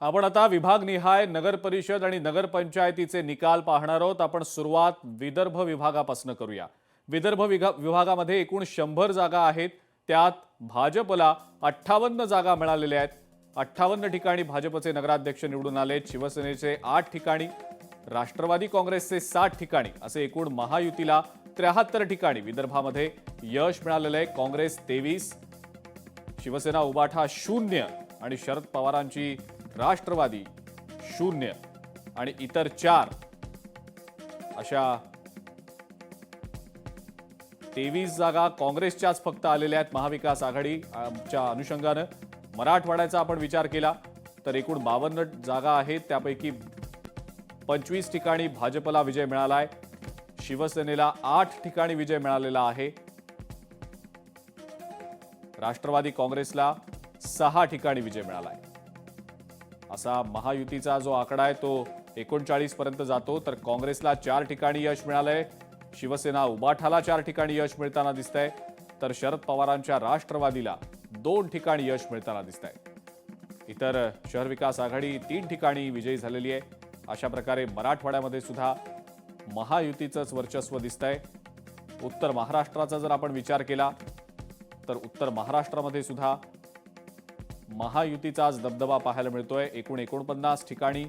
आपण आता विभागनिहाय नगर परिषद आणि नगरपंचायतीचे निकाल पाहणार आहोत। आपण सुरुवात विदर्भ विभागापासून करूया। विदर्भ विभागामध्ये एकूण 100 जागा आहेत। त्यात भाजपला 58 जागा मिळालेल्या आहेत। 58 ठिकाणी भाजपचे नगराध्यक्ष निवडून आलेत। शिवसेनेचे 8 ठिकाणी, राष्ट्रवादी काँग्रेसचे 7 ठिकाणी असे एकूण महायुतीला 73 ठिकाणी विदर्भामध्ये यश मिळालेले आहे। काँग्रेस 23, शिवसेना उबाठा 0 आणि शरद पवारांची राष्ट्रवादी 0 आणि इतर 4 अशा 23 जागा काँग्रेसच्याच फक्त आलेल्या आहेत। महाविकास आघाडीच्या अनुषंगाने मराठवाड्याचा आपण विचार केला तर एकूण 52 जागा आहेत। त्यापैकी 25 ठिकाणी भाजपला विजय मिळाला आहे। शिवसेनेला 8 ठिकाणी विजय मिळालेला आहे। राष्ट्रवादी काँग्रेसला 6 ठिकाणी विजय मिळाला आहे। असा महायुतीचा जो आकडा आहे तो 39 पर्यंत जातो। तर काँग्रेसला 4 ठिकाणी यश मिळालंय, शिवसेना उबाठाला 4 ठिकाणी यश मिळताना दिसतंय, तर शरद पवारांच्या राष्ट्रवादीला 2 ठिकाणी यश मिळताना दिसतंय। इतर शहर विकास आघाडी 3 ठिकाणी विजयी झालेली आहे। अशा प्रकारे मराठवाड्यामध्ये सुद्धा महायुतीचंच वर्चस्व दिसतंय। उत्तर महाराष्ट्राचा जर आपण विचार केला तर उत्तर महाराष्ट्रामध्ये सुद्धा महायुतीचाच दबदबा पाहायला मिळतोय। एकूण 49 ठिकाणी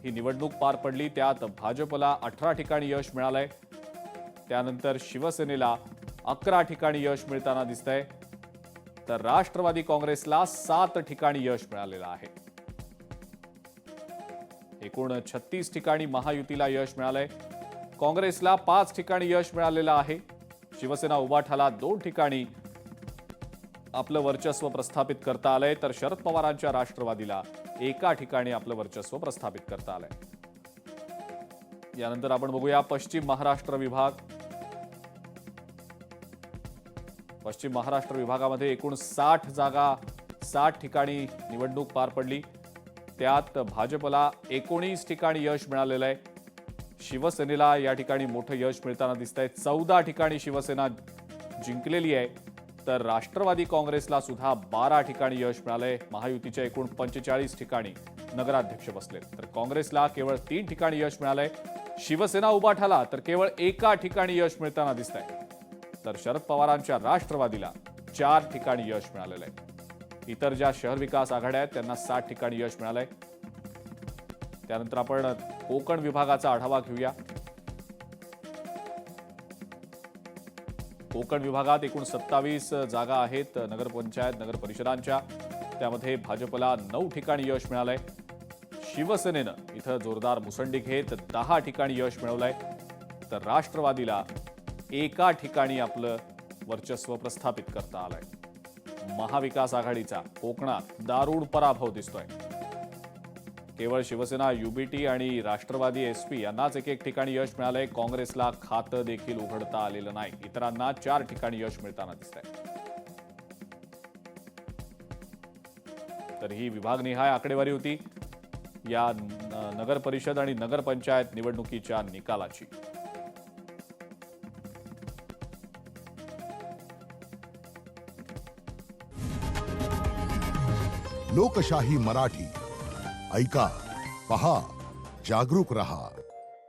ही निवडणूक पार पडली। त्यात भाजपला 18 ठिकाणी यश मिळालंय, त्यानंतर शिवसेनेला 11 ठिकाणी यश मिळताना दिसतंय, तर राष्ट्रवादी काँग्रेसला 7 ठिकाणी यश मिळालेलं आहे। एकूण 36 ठिकाणी महायुतीला यश मिळालंय। काँग्रेसला 5 ठिकाणी यश मिळालेलं आहे। शिवसेना उबाठाला 2 ठिकाणी आपलं वर्चस्व प्रस्थापित करता आलंय, तर शरद पवारांच्या राष्ट्रवादीला 1 ठिकाणी आपलं वर्चस्व प्रस्थापित करता आलंय। यानंतर आपण बघूया पश्चिम महाराष्ट्र विभाग। पश्चिम महाराष्ट्र विभागामध्ये एकूण 60 जागा, 60 ठिकाणी निवडणूक पार पडली। त्यात भाजपला 19 ठिकाणी यश मिळालेलं आहे। शिवसेनेला या ठिकाणी मोठं यश मिळताना दिसतंय। 14 ठिकाणी शिवसेना जिंकलेली आहे, तर राष्ट्रवादी काँग्रेसला सुद्धा 12 ठिकाणी यश मिळालंय। महायुतीच्या एकूण 45 ठिकाणी नगराध्यक्ष बसले, तर काँग्रेसला केवळ 3 ठिकाणी यश मिळालंय। शिवसेना उबाठाला तर केवळ 1 ठिकाणी यश मिळताना दिसतंय, तर शरद पवारांच्या राष्ट्रवादीला 4 ठिकाणी यश मिळालेलं आहे। इतर ज्या शहर विकास आघाड्या आहेत त्यांना 7 ठिकाणी यश मिळालंय। त्यानंतर आपण कोकण विभागाचा आढावा घेऊया। कोकण विभागात एकूण 27 जागा आहेत नगरपंचायत नगर परिषदांच्या। त्यामध्ये भाजपला 9 ठिकाणी यश मिळालंय। शिवसेनेनं इथं जोरदार मुसंडी घेत 10 ठिकाणी यश मिळवलंय, तर राष्ट्रवादीला 1 ठिकाणी आपलं वर्चस्व प्रस्थापित करता आलंय। महाविकास आघाडीचा कोकणात दारुण पराभव दिसतोय। केवळ शिवसेना युबीटी आणि राष्ट्रवादी एसपी यांनाच 1 ठिकाणी यश मिळालंय। काँग्रेसला खातं देखील उघडता आलेलं नाही, इतरांना 4 ठिकाणी यश मिळताना दिसतंय। तर ही विभागनिहाय आकडेवारी होती या नगर परिषद आणि नगरपंचायत निवडणुकीच्या निकालाची। लोकशाही मराठी ऐका, पहा, जागरूक रहा।